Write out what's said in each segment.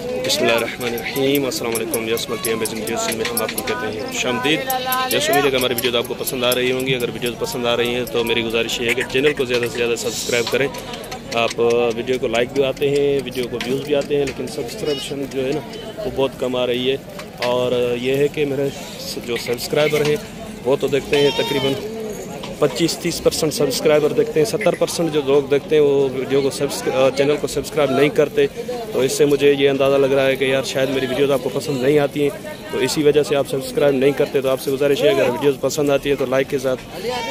बिस्मिल्लाहिर्रहमानिर्रहीम अस्सलाम वालेकुम में हम आपको कहते हैं खुशामदीद। जैसे उम्मीद है कि हमारी वीडियो आपको पसंद आ रही होंगी। अगर वीडियो पसंद आ रही हैं तो मेरी गुजारिश ये है कि चैनल को ज़्यादा से ज़्यादा सब्सक्राइब करें। आप वीडियो को लाइक भी आते हैं, वीडियो को व्यूज़ भी आते हैं, लेकिन सब्सक्रिप्शन जो है ना वो बहुत कम आ रही है। और ये है कि मेरे जो सब्सक्राइबर हैं वो तो देखते हैं तकरीबन 25-30% सब्सक्राइबर देखते हैं, 70% जो लोग देखते हैं वो वीडियो को चैनल को सब्सक्राइब नहीं करते। तो इससे मुझे ये अंदाज़ा लग रहा है कि यार शायद मेरी वीडियोज़ आपको पसंद नहीं आती हैं, तो इसी वजह से आप सब्सक्राइब नहीं करते। तो आपसे गुजारिश है अगर वीडियोज़ पसंद आती है तो लाइक के साथ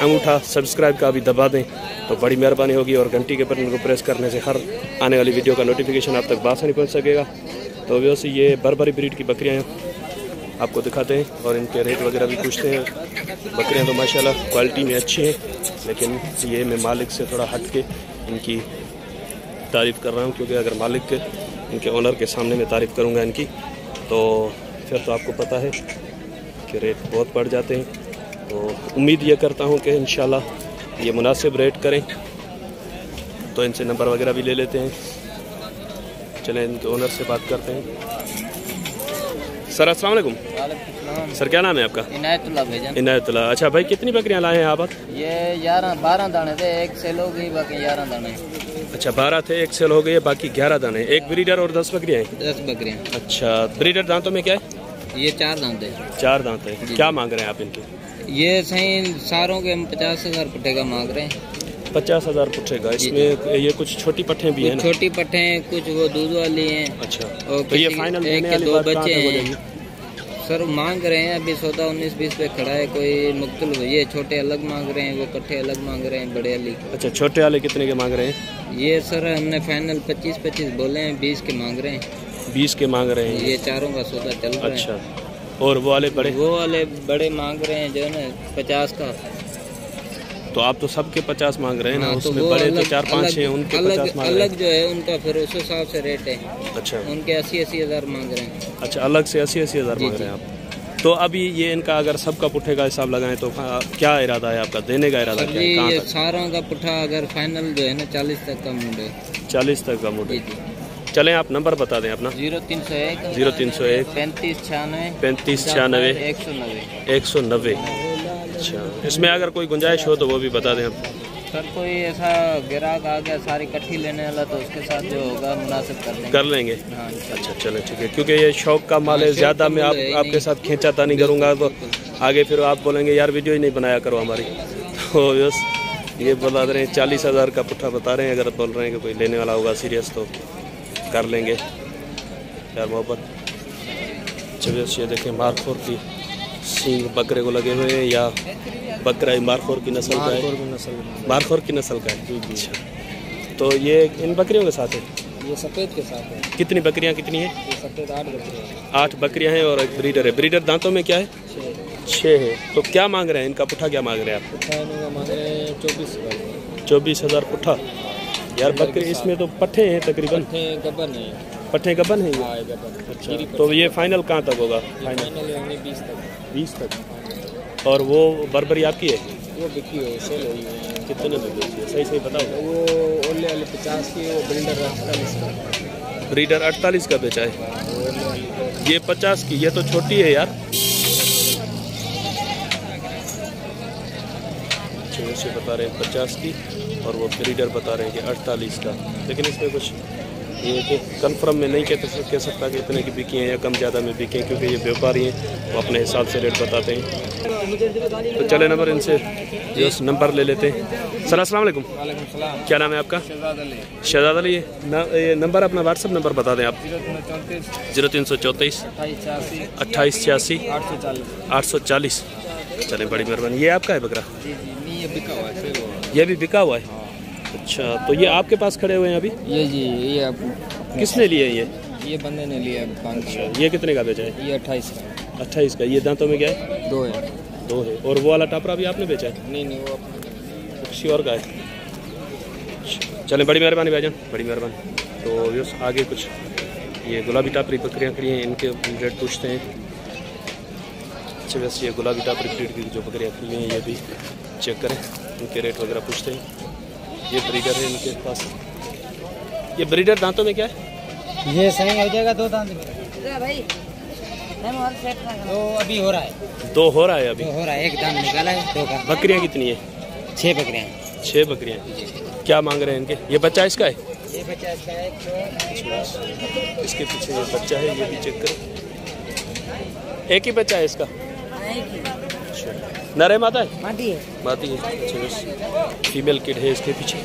अंगूठा सब्सक्राइब का भी दबा दें तो बड़ी मेहरबानी होगी, और घंटी के बटन को प्रेस करने से हर आने वाली वीडियो का नोटिफिकेशन आप तक बासानी पहुँच सकेगा। तो वैसे ये बर्बरी ब्रीड की बकरियाँ आपको दिखाते हैं और इनके रेट वगैरह भी पूछते हैं। बकरियां तो माशाल्लाह क्वालिटी में अच्छी हैं, लेकिन ये मैं मालिक से थोड़ा हट के इनकी तारीफ़ कर रहा हूँ, क्योंकि अगर मालिक के इनके ओनर के सामने मैं तारीफ़ करूँगा इनकी तो फिर तो आपको पता है कि रेट बहुत बढ़ जाते हैं। तो उम्मीद ये करता हूँ कि इंशाल्लाह ये मुनासिब रेट करें। तो इनसे नंबर वगैरह भी ले लेते हैं। चलें इनके ओनर से बात करते हैं। सर अस्सलाम वालेकुम। सर क्या नाम है आपका? इनायतुल्लाह भाईजान। इनायतुल्लाह। अच्छा भाई, कितनी बकरियां लाए हैं आप? ये 12 दाने थे, एक सेल हो गई, बाकी 11 दाने। अच्छा 12 थे, एक सेल हो गई, बाकी 11 दाने। एक ब्रीडर और 10 बकरियां हैं? 10 बकरियां। अच्छा, ब्रीडर दांतों में क्या है? ये 4 दांत है। 4 दांत है। क्या मांग रहे हैं आप इनके? ये सही सारों के 50,000 पट्टे का मांग रहे हैं। 50,000 पुट्ठे का। इसमें ये कुछ छोटी पट्टे भी हैं ना? छोटी पट्टे हैं, कुछ वो दूध वाली हैं। अच्छा, और तो ये फाइनल एक के 2 बच्चे हैं। सर मांग रहे हैं अभी सौदा 19-20 पे खड़ा है। कोई मुख्तलिफ, ये छोटे अलग मांग रहे हैं, वो कट्ठे अलग मांग रहे हैं, बड़े वाली। अच्छा, छोटे वाले कितने के मांग रहे हैं? ये सर हमने फाइनल 25 बोले हैं, 20 के मांग रहे हैं। 20 के मांग रहे हैं? ये चारों का सौदा चल रहा है। अच्छा, और वो वाले बड़े? वो वाले बड़े मांग रहे हैं जो है ना 50 का। तो आप तो सबके 50 मांग रहे हैं ना? हाँ, उसमें तो बड़े तो 4-5 हैं, उनके 50 मांग रहे हैं। अलग जो है उनका फिर उस हिसाब से रेट है। अच्छा, उनके 80 हज़ार मांग रहे हैं। अच्छा, अलग से 80 हज़ार मांग रहे हैं आप। तो अभी ये इनका अगर सबका पुट्ठे का हिसाब लगाएं तो क्या इरादा है आपका? देने का इरादा क्या है? कहाँ तक? सारों का पुट्ठा अगर फाइनल जो है ना 40 तक का मूड है। 40 तक का मूड है। चलें आप नंबर बता दें अपना। 0301 3596 190। अच्छा, इसमें अगर कोई गुंजाइश हो तो वो भी बता दें आप। सर कोई ऐसा ग्राहक आ गया सारी इकट्ठी लेने वाला तो उसके साथ जो होगा मुनासिब कर लेंगे। हाँ, अच्छा चलो ठीक है, क्योंकि ये शौक का माल है, ज़्यादा मैं आपके साथ खींचाता नहीं करूँगा तो आगे फिर आप बोलेंगे यार वीडियो ही नहीं बनाया करो हमारी। तो बस ये बता रहे हैं 40,000 का पुट्ठा बता रहे हैं। अगर बोल रहे हैं कि कोई लेने वाला होगा सीरियस तो कर लेंगे यार मोहब्बत। चलिए ये देखें मारखोर की सींग बकरे को लगे हुए हैं, या बकरा मारखोर की नस्ल का है? मारखोर की नस्ल का है। अच्छा, तो ये इन बकरियों के साथ है? ये सफ़ेद के साथ है। कितनी बकरियां कितनी है? ये सफ़ेद 8 बकरियां। 8 बकरियां हैं और एक ब्रीडर है। ब्रीडर दांतों में क्या है? 6 है। तो क्या मांग रहे हैं इनका पुट्ठा? क्या मांग रहे हैं आप? पुट्ठा इनका मांग रहे हैं 24,000 पुट्ठा। यार बकरी इसमें तो पट्ठे हैं तकरीबन? गबन है। पट्ठे गबन है ये? अच्छा, तो ये फाइनल कहाँ तक होगा? फाइनल 20 तक। और वो बर्बरी आपकी है? वो बिकी हुई सेल हुई है। कितने में बेची है? सही बताओ। वो ओले वाले 50 की, वो ब्रीडर 48 का। ब्रीडर 48 का बेचा है, ये 50 की। ये तो छोटी है यार। से बता रहे हैं 50 की और वो ब्रीडर बता रहे हैं कि 48 का। लेकिन इसमें कुछ ये कि कंफर्म में नहीं कह सकता कि इतने की बिकी हैं या कम ज़्यादा में बिकी हैं, क्योंकि ये व्यापारी हैं, वो अपने हिसाब से रेट बताते हैं। तो चले नंबर इनसे जो नंबर ले लेते हैं। सर अस्सलाम वालेकुम। क्या नाम है आपका? शहजाद अली। ये नंबर अपना व्हाट्सअप नंबर बता दें आप। 0334 2886 840। चले बड़ी मेहरबानी। ये आपका है बकरा? ये भी बिका हुआ है? अच्छा, तो ये आपके पास खड़े हुए हैं अभी? ये जी, ये आप किसने लिए? ये बंदे ने लिया 5। ये कितने का बेचा है? ये 28 का। 28 का। ये दांतों में क्या है? 2 है। 2 है। और वो वाला टापरा भी आपने बेचा है? नहीं, वो अपना किसी और का है। चलें बड़ी मेहरबानी भाईजान, बड़ी मेहरबानी। तो बस आगे कुछ ये गुलाबी टापरी बकरियाँ खड़ी हैं, इनके रेट पूछते हैं। अच्छा, वैसे ये गुलाबी टापरी ब्रीड की जो बकरियाँ खड़ी हैं ये भी चेक करें, इनके रेट वगैरह पूछते हैं। ये ब्रीडर है इनके पास। ये ब्रीडर दांतों में क्या है? ये सही हो जाएगा 2 दांत में। भाई तो अभी हो रहा है। 2 हो रहा है अभी। 2 हो रहा है, 1 दांत निकाला है 2 का। बकरियाँ कितनी है? 6 बकरियाँ। 6 बकरियाँ। क्या मांग रहे हैं इनके? ये बच्चा इसका है? ये बच्चा इसका है। इसके पीछे ये बच्चा है, ये भी चेक करो। एक ही बच्चा है इसका? नर है मादा है? मादी है। मादी है। अच्छा, बस फीमेल किड है इसके पीछे।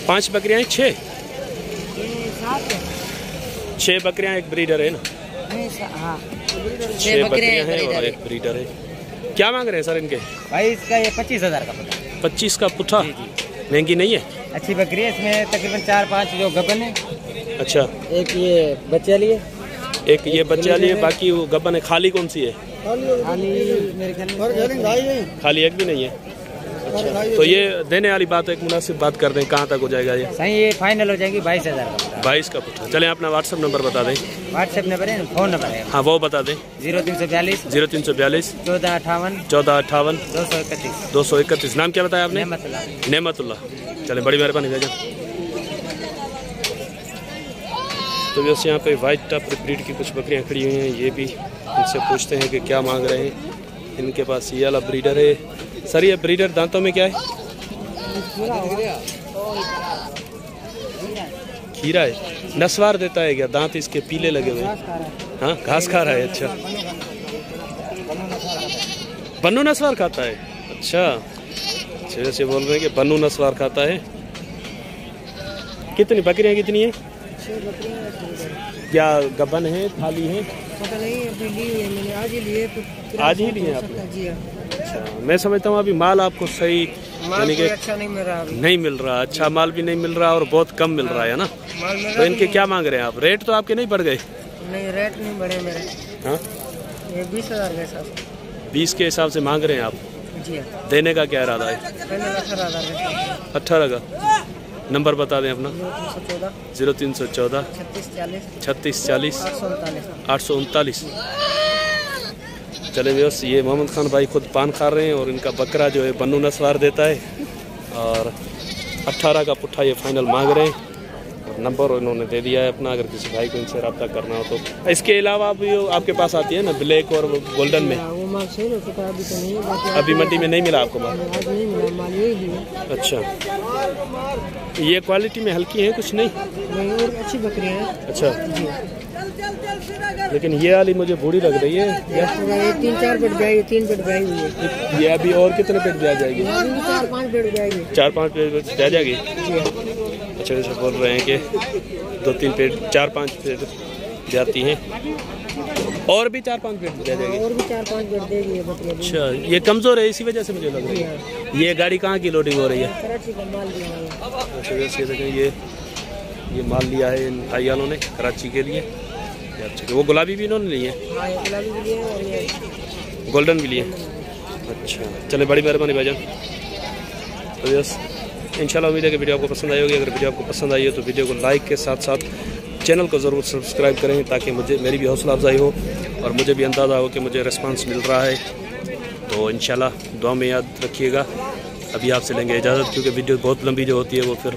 5 बकरियाँ हैं? 6 बकरियाँ, एक ब्रीडर है ना? 6 बकरियाँ हैं और एक ब्रीडर है। क्या मांग रहे हैं सर इनके? भाई इसका ये 25,000 का पुट्ठा। 25 का पुट्ठा? महंगी नहीं है? अच्छी बकरी है, इसमें तकरीबन 4-5 जो गबन है। अच्छा, एक ये बच्चा लिए, एक ये बच्चा लिए, बाकी वो गबन है। खाली कौन सी है? खाली मेरे ख्याल में खाली एक भी नहीं है। अच्छा, तो ये देने वाली बात है, एक मुनासिब बात कर दें, कहाँ तक हो जाएगा ये? सही ये फाइनल हो जाएगी 22,000 का। 22 का पुट्ठा। चलें अपना व्हाट्सएप नंबर बता दें। व्हाट्सएप नंबर है, फोन नंबर है। हाँ वो बता दें। 0342 0342 1458 1458 231 231। नाम क्या बताया आपने? नेमतुल्लाह। नेमतुल्लाह। चलें, बड़ी मेहरबानी भेजा। तो वैसे यहाँ पे वाइट टॉप ब्रीड की कुछ बकरियाँ खड़ी हुई हैं, ये भी इनसे पूछते हैं कि क्या मांग रहे हैं। इनके पास ये वाला ब्रीडर है। सर ये ब्रीडर दांतों में क्या है? खीरा है। नस्वार देता है क्या? दांत इसके पीले लगे हुए हैं। हाँ, घास खा रहा है। अच्छा, बन्नू नस्वार खाता है। अच्छा, जैसे बोल रहे हैं कि बन्नू नस्वार खाता है। कितनी बकरियाँ कितनी है? 6 बकरियां। क्या गबन है, खाली है? पता नहीं, अभी ली है मैंने, आज ही लिए। आज ही लिए आपने? जी हाँ। अच्छा, मैं समझता हूँ अभी माल आपको सही यानी कि अच्छा नहीं मिल रहा। नहीं मिल रहा। अच्छा, माल भी नहीं मिल रहा और बहुत कम मिल रहा है ना? तो इनके क्या मांग रहे हैं आप? रेट तो आपके नहीं बढ़ गए? नहीं, रेट नहीं बढ़े मेरे। हाँ, ये 20,000 के हिसाब से। 20 के हिसाब से मांग रहे हैं आप? जी हाँ। देने का क्या इरादा है? 18 का। नंबर बता दें अपना। 0314 36 40 839। चले व्यवस्थ, ये मोहम्मद खान भाई खुद पान खा रहे हैं और इनका बकरा जो है बन्नू नस्वार देता है और 18 का पुट्ठा ये फाइनल मांग रहे हैं। और नंबर इन्होंने दे दिया है अपना, अगर किसी भाई को इनसे रब्ता करना हो तो। इसके अलावा भी आपके पास आती है ना ब्लैक और गोल्डन में? वो माल सही हो चुका अभी तो नहीं है। अभी मंडी में नहीं मिला आपको माल? आज नहीं मिला माल, यही है। अच्छा, ये क्वालिटी में हल्की है कुछ नहीं? नहीं, और अच्छी बकरियां हैं। अच्छा, लेकिन ये वाली मुझे बूढ़ी लग रही है। ये 3-4 पेट ब्याई, 3 पेट ब्याई हुई है। ये अभी और कितने पेट ब्याह जाएगी? 4-5 पेट ब्याई। 4-5 पेट ब्याह जाएगी। अच्छा, जैसे बोल रहे हैं कि 2-3 पेट, 4-5 पेट जाती हैं और भी 4-5 पेट ब्याह जाएगी। और भी 4-5 पेट देगी ये बकरियां। अच्छा, ये कमजोर है इसी वजह से मुझे लग रही है। ये गाड़ी कहाँ की लोडिंग हो रही है? कराची का माल दिया है। अच्छा, जैसे देखें ये माल लिया है इन भाई वालों ने कराची के लिए। अच्छा, वो गुलाबी भी इन्होंने ली है? हाँ, ये गुलाबी भी लिए और ये गोल्डन भी लिए। अच्छा, चले, बड़ी मेहरबानी भाईजान। तो यस, इंशाल्लाह उम्मीद है कि वीडियो आपको पसंद आई होगी। अगर वीडियो आपको पसंद आई हो तो वीडियो को लाइक के साथ साथ चैनल को ज़रूर सब्सक्राइब करें, ताकि मेरी भी हौसला अफजाई हो और मुझे भी अंदाज़ा हो कि मुझे रिस्पांस मिल रहा है। तो इंशाल्लाह दुआ में याद रखिएगा। अभी आपसे लेंगे इजाज़त, क्योंकि वीडियो बहुत लंबी जो होती है वो फिर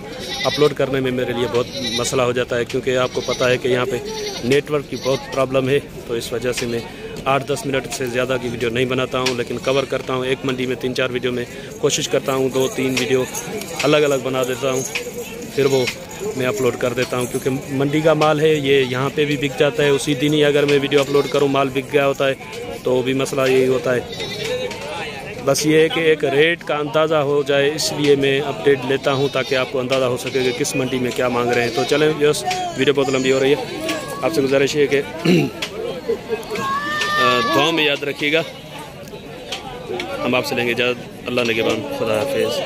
अपलोड करने में मेरे लिए बहुत मसला हो जाता है, क्योंकि आपको पता है कि यहाँ पे नेटवर्क की बहुत प्रॉब्लम है। तो इस वजह से मैं 8-10 मिनट से ज़्यादा की वीडियो नहीं बनाता हूँ, लेकिन कवर करता हूँ। एक मंडी में 3-4 वीडियो में कोशिश करता हूँ 2-3 वीडियो अलग अलग बना देता हूँ, फिर वो मैं अपलोड कर देता हूँ। क्योंकि मंडी का माल है, ये यहाँ पे भी बिक जाता है उसी दिन ही। अगर मैं वीडियो अपलोड करूँ माल बिक गया होता है तो भी मसला यही होता है। बस ये है कि एक रेट का अंदाज़ा हो जाए, इसलिए मैं अपडेट लेता हूँ ताकि आपको अंदाज़ा हो सके कि किस मंडी में क्या मांग रहे हैं। तो चलें यस, वीडियो बहुत लंबी हो रही है, आपसे गुजारिश है कि दुआ में याद रखिएगा। हम आपसे लेंगे इजाज़त। अल्लाह ने के बाद, खुदा हाफिज़।